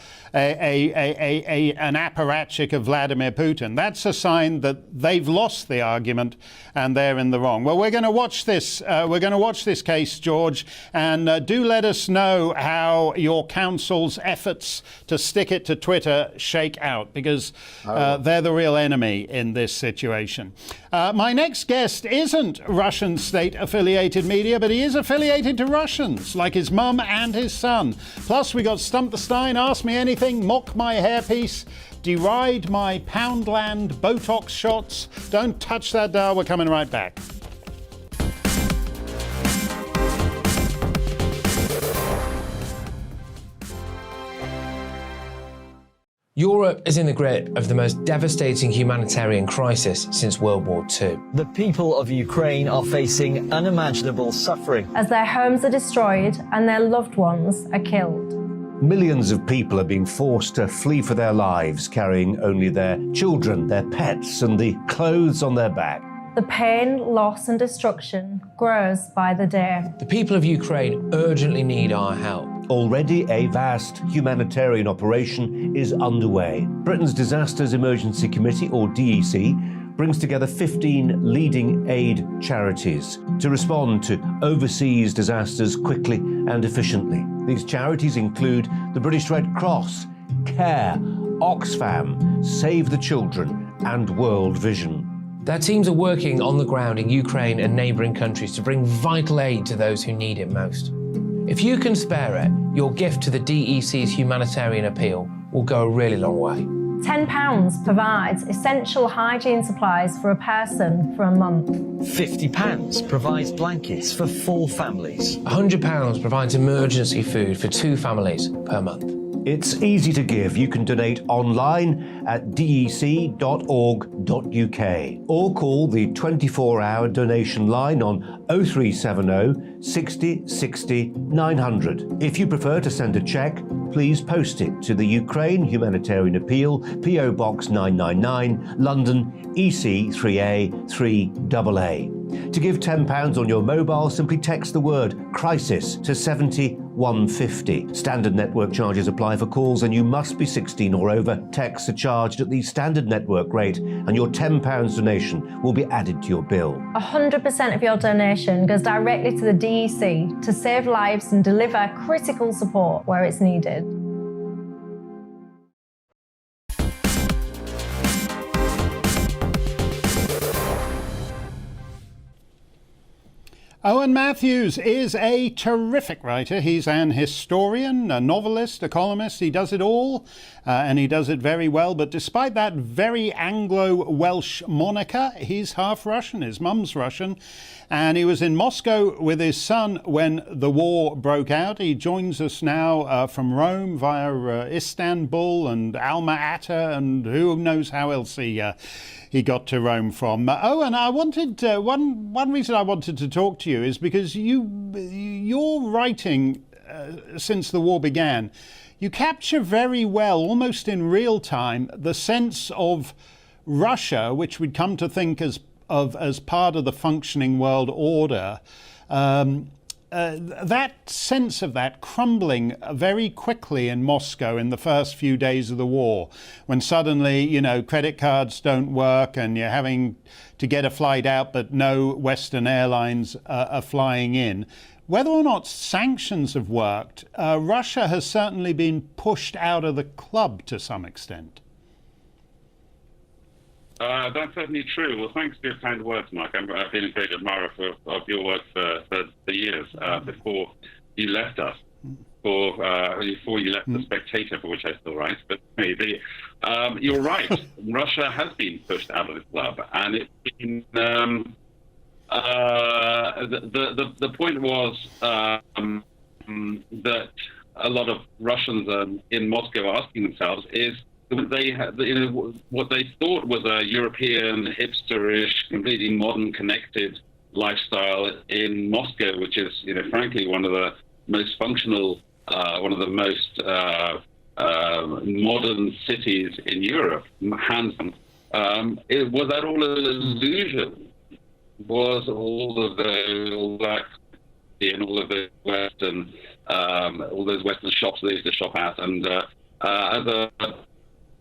apparatchik of Vladimir Putin. That's a sign that they've lost the argument and they're in the wrong. Well, we're going to watch this. We're going to watch this case, George, and do let us know how your counsel's efforts to stick it to Twitter shake out, because they're the real enemy in this situation. My next guest isn't Russian state-affiliated media, but he is affiliated to Russians, like his mum and his son. Plus, we got Stump the Stein, Ask Me Anything, Mock My Hairpiece, Deride My Poundland Botox Shots. Don't touch that dial, we're coming right back. Europe is in the grip of the most devastating humanitarian crisis since World War II. The people of Ukraine are facing unimaginable suffering as their homes are destroyed and their loved ones are killed. Millions of people are being forced to flee for their lives, carrying only their children, their pets, and the clothes on their back. The pain, loss, and destruction grows by the day. The people of Ukraine urgently need our help. Already a vast humanitarian operation is underway. Britain's Disasters Emergency Committee, or DEC, brings together 15 leading aid charities to respond to overseas disasters quickly and efficiently. These charities include the British Red Cross, CARE, Oxfam, Save the Children, and World Vision. Their teams are working on the ground in Ukraine and neighbouring countries to bring vital aid to those who need it most. If you can spare it, your gift to the DEC's Humanitarian Appeal will go a really long way. £10 provides essential hygiene supplies for a person for a month. £50 provides blankets for 4 families. £100 provides emergency food for 2 families per month. It's easy to give. You can donate online at dec.org.uk or call the 24-hour donation line on 0370 60 60 900. If you prefer to send a cheque, please post it to the Ukraine Humanitarian Appeal, PO Box 999, London, EC 3A 3AA. To give £10 on your mobile, simply text the word crisis to 70150. Standard network charges apply for calls and you must be 16 or over. Texts are charged at the standard network rate and your £10 donation will be added to your bill. 100% of your donation goes directly to the DEC to save lives and deliver critical support where it's needed. Owen Matthews is a terrific writer. He's an historian, a novelist, a columnist. He does it all, and he does it very well. But despite that very Anglo-Welsh moniker, he's half Russian. His mum's Russian. And he was in Moscow with his son when the war broke out. He joins us now from Rome via Istanbul and Alma-Ata and who knows how else he got to Rome from. Owen, I wanted one reason I wanted to talk to you is because your writing since the war began, you capture very well, almost in real time, the sense of Russia, which we'd come to think as part of the functioning world order. That sense of that crumbling very quickly in Moscow in the first few days of the war, when suddenly, credit cards don't work and you're having to get a flight out, but no Western airlines are flying in. Whether or not sanctions have worked, Russia has certainly been pushed out of the club to some extent. That's certainly true. Well, thanks for your kind words, Mark. I've been a great admirer of your work for years before you left us, before you left The Spectator, for which I still write. But maybe you're right. Russia has been pushed out of the club, and it's been the point was that a lot of Russians in Moscow are asking themselves is, they had, what they thought was a European, hipsterish, completely modern, connected lifestyle in Moscow, which is, frankly, one of the most functional, one of the most modern cities in Europe, handsome. Was that all an illusion? Was all of that in all of the Western, all those Western shops they used to shop at, and as a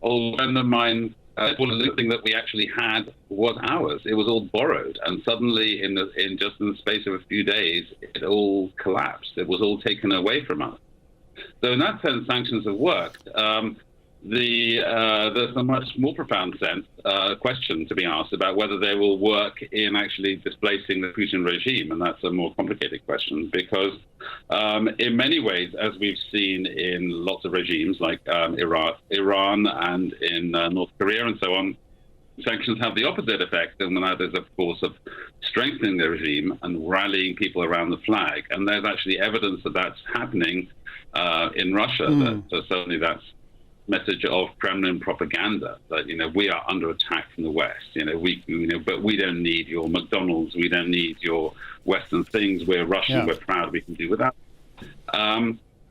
old friend of mine, the thing that we actually had was ours. It was all borrowed, and suddenly, in just in the space of a few days, it all collapsed. It was all taken away from us. So, in that sense, sanctions have worked. There's a much more profound question to be asked about whether they will work in actually displacing the Putin regime, and that's a more complicated question because in many ways, as we've seen in lots of regimes like Iran and in North Korea and so on, sanctions have the opposite effect, and that is, of course, of strengthening the regime and rallying people around the flag. And there's actually evidence that that's happening in Russia. So certainly that's message of Kremlin propaganda that we are under attack from the West. But we don't need your McDonald's. We don't need your Western things. We're Russian. Yeah. We're proud. We can do without.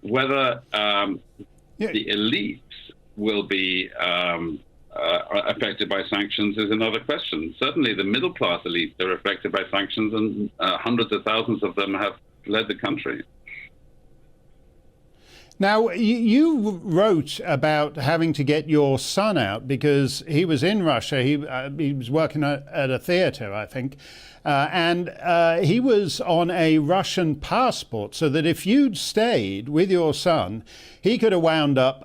Whether the elites will be affected by sanctions is another question. Certainly, the middle class elites are affected by sanctions, and hundreds of thousands of them have fled the country. Now, you wrote about having to get your son out because he was in Russia. He was working at a theatre, I think, and he was on a Russian passport, so that if you'd stayed with your son, he could have wound up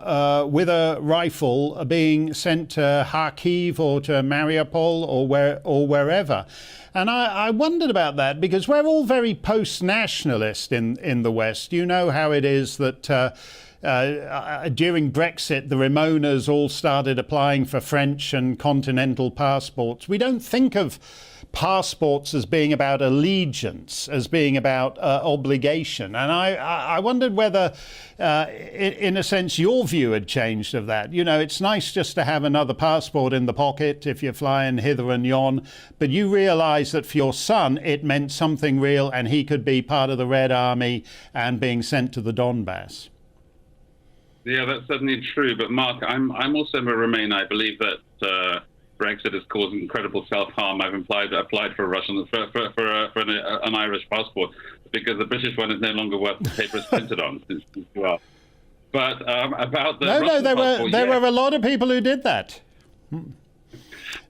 with a rifle being sent to Kharkiv or to Mariupol or wherever. And I wondered about that because we're all very post-nationalist in the West. You know how it is that during Brexit, the Ramonas all started applying for French and continental passports. We don't think of passports as being about allegiance, as being about obligation. And I wondered whether, in a sense, your view had changed of that. You know, it's nice just to have another passport in the pocket if you're flying hither and yon, but you realise that for your son, it meant something real and he could be part of the Red Army and being sent to the Donbass. Yeah, that's certainly true. But Mark, I'm also a Remain. I believe that Brexit has caused incredible self-harm. I've applied for a Russian for an Irish passport because the British one is no longer worth the paper it's printed on. Well, but about the Russian passport, there were a lot of people who did that.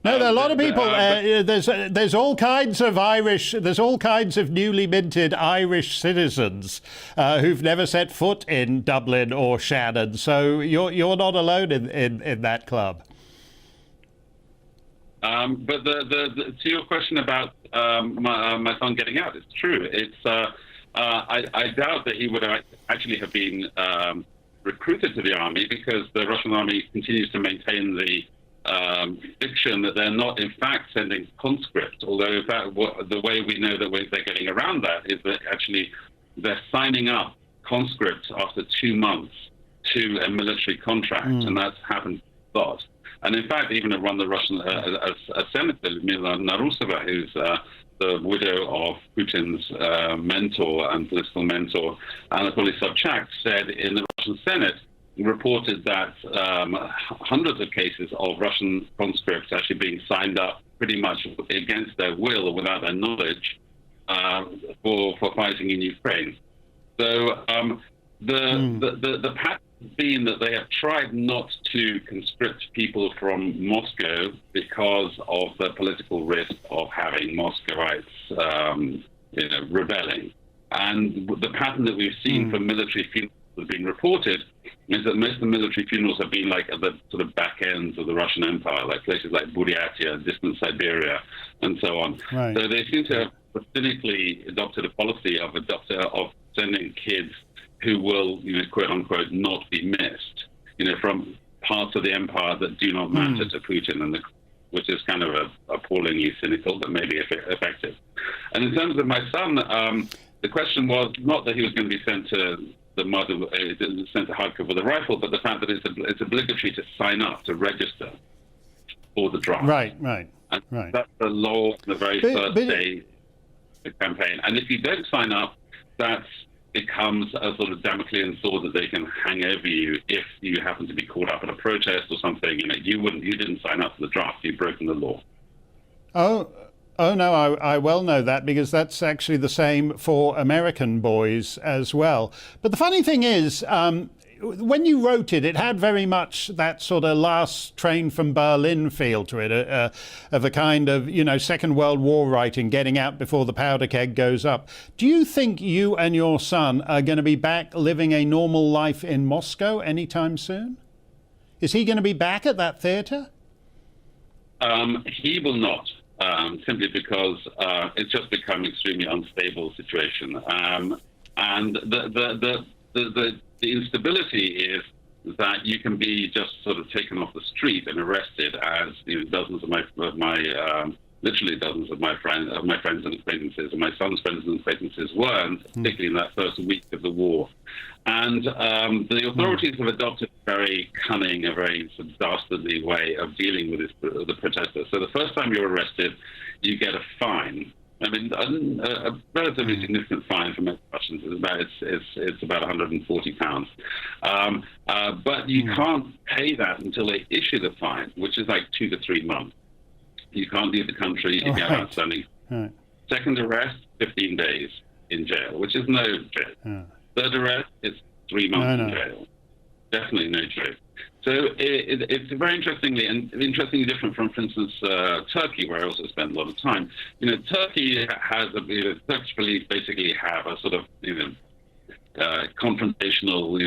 No, there are a lot of people. There's all kinds of Irish. There's all kinds of newly minted Irish citizens who've never set foot in Dublin or Shannon. So you're not alone in that club. But to your question about my son getting out, it's true. It's I doubt that he would actually have been recruited to the army because the Russian army continues to maintain the fiction that they're not in fact sending conscripts. Although in fact, the way we know that they're getting around that is that actually they're signing up conscripts after 2 months to a military contract, and that's happened a lot. And in fact, even around the Russian a senator, Lyudmila Narusova, who's the widow of Putin's mentor and political mentor, Anatoly Sobchak, said in the Russian Senate, reported that hundreds of cases of Russian conscripts actually being signed up pretty much against their will or without their knowledge for fighting in Ukraine. So the pattern has been that they have tried not to conscript people from Moscow because of the political risk of having Muscovites rebelling. And the pattern that we've seen for military funerals that have been reported is that most of the military funerals have been like at the sort of back ends of the Russian Empire, like places like Buryatia, distant Siberia, and so on. Right. So they seem to have cynically adopted a policy of sending kids who will, quote unquote, not be missed, from parts of the empire that do not matter to Putin, which is kind of appallingly cynical, but maybe effective. And in terms of my son, the question was not that he was going to be sent to Kharkiv with a rifle, but the fact that it's obligatory to sign up, to register for the draft. Right. And that's the law on the very first day of the campaign. And if you don't sign up, that becomes a sort of Damoclean sword that they can hang over you if you happen to be caught up in a protest or something. You didn't sign up for the draft. You've broken the law. Oh no, I well know that because that's actually the same for American boys as well. But the funny thing is, when you wrote it, it had very much that sort of last train from Berlin feel to it, of a kind of, Second World War writing, getting out before the powder keg goes up. Do you think you and your son are going to be back living a normal life in Moscow anytime soon? Is he going to be back at that theatre? He will not. Simply because it's just become an extremely unstable situation. And the instability is that you can be just sort of taken off the street and arrested, as dozens of my literally dozens of my friends and acquaintances, and my son's friends and acquaintances were, and particularly in that first week of the war. And the authorities have adopted a very cunning, a very sort of dastardly way of dealing with the protesters. So the first time you're arrested, you get a fine. I mean, a relatively significant fine for most Russians it's about £140. But you can't pay that until they issue the fine, which is like 2 to 3 months. You can't leave the country if you have outstanding. Right. Second arrest, 15 days in jail, which is no jail. Third arrest, it's 3 months in jail. Definitely no joke. So it's very interestingly different from, for instance, Turkey, where I also spent a lot of time. Turkey has Turkish police basically have a sort of confrontational.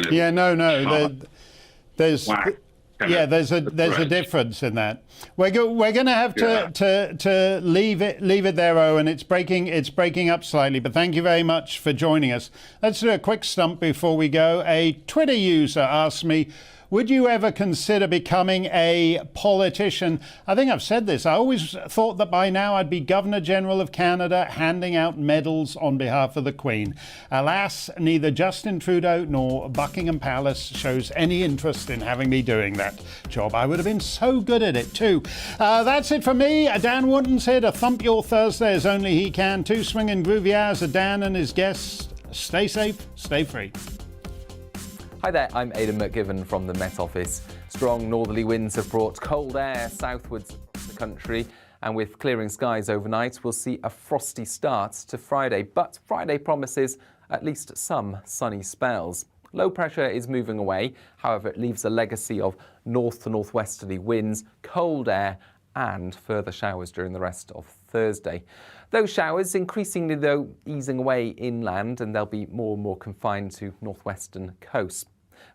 There's a difference in that. We're going to have to leave it there, Owen. It's breaking up slightly, but thank you very much for joining us. Let's do a quick stump before we go. A Twitter user asked me, would you ever consider becoming a politician? I think I've said this. I always thought that by now I'd be Governor General of Canada handing out medals on behalf of the Queen. Alas, neither Justin Trudeau nor Buckingham Palace shows any interest in having me doing that job. I would have been so good at it too. That's it for me. Dan Wootton's here to thump your Thursday as only he can. 2 swinging groovy hours of Dan and his guests. Stay safe, stay free. Hi there, I'm Aidan McGivern from the Met Office. Strong northerly winds have brought cold air southwards across the country, and with clearing skies overnight, we'll see a frosty start to Friday. But Friday promises at least some sunny spells. Low pressure is moving away, however, it leaves a legacy of north to northwesterly winds, cold air, and further showers during the rest of Thursday. Those showers increasingly, though, easing away inland, and they'll be more and more confined to northwestern coasts.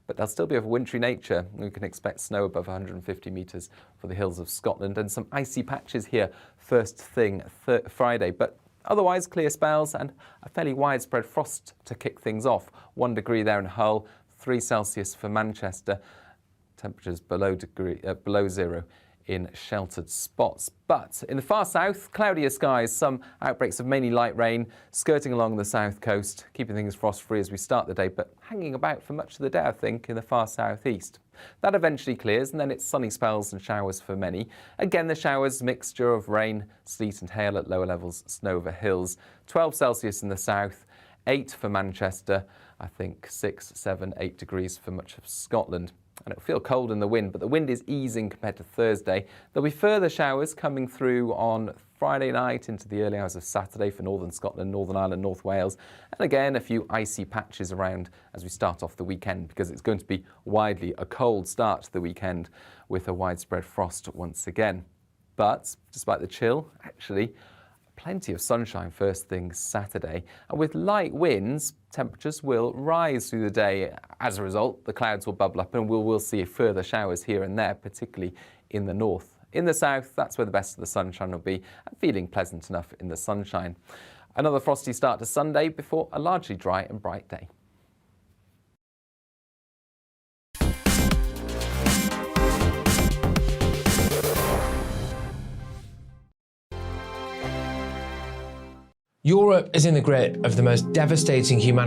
But they'll still be of a wintry nature. We can expect snow above 150 metres for the hills of Scotland and some icy patches here first thing Friday. But otherwise, clear spells and a fairly widespread frost to kick things off. 1 degree there in Hull, 3 Celsius for Manchester, temperatures below 0 in sheltered spots. But in the far south, cloudier skies, some outbreaks of mainly light rain skirting along the south coast, keeping things frost-free as we start the day, but hanging about for much of the day, I think, in the far southeast. That eventually clears, and then it's sunny spells and showers for many. Again, the showers, mixture of rain, sleet and hail at lower levels, snow over hills. 12 Celsius in the south, 8 for Manchester, I think 6, 7, 8 degrees for much of Scotland. And it'll feel cold in the wind, but the wind is easing compared to Thursday. There'll be further showers coming through on Friday night into the early hours of Saturday for northern Scotland, Northern Ireland, North Wales. And again, a few icy patches around as we start off the weekend, because it's going to be widely a cold start to the weekend with a widespread frost once again. But despite the chill, actually, plenty of sunshine first thing Saturday, and with light winds, temperatures will rise through the day. As a result, the clouds will bubble up and we'll see further showers here and there, particularly in the north. In the south, that's where the best of the sunshine will be, and feeling pleasant enough in the sunshine. Another frosty start to Sunday before a largely dry and bright day. Europe is in the grip of the most devastating humanitarian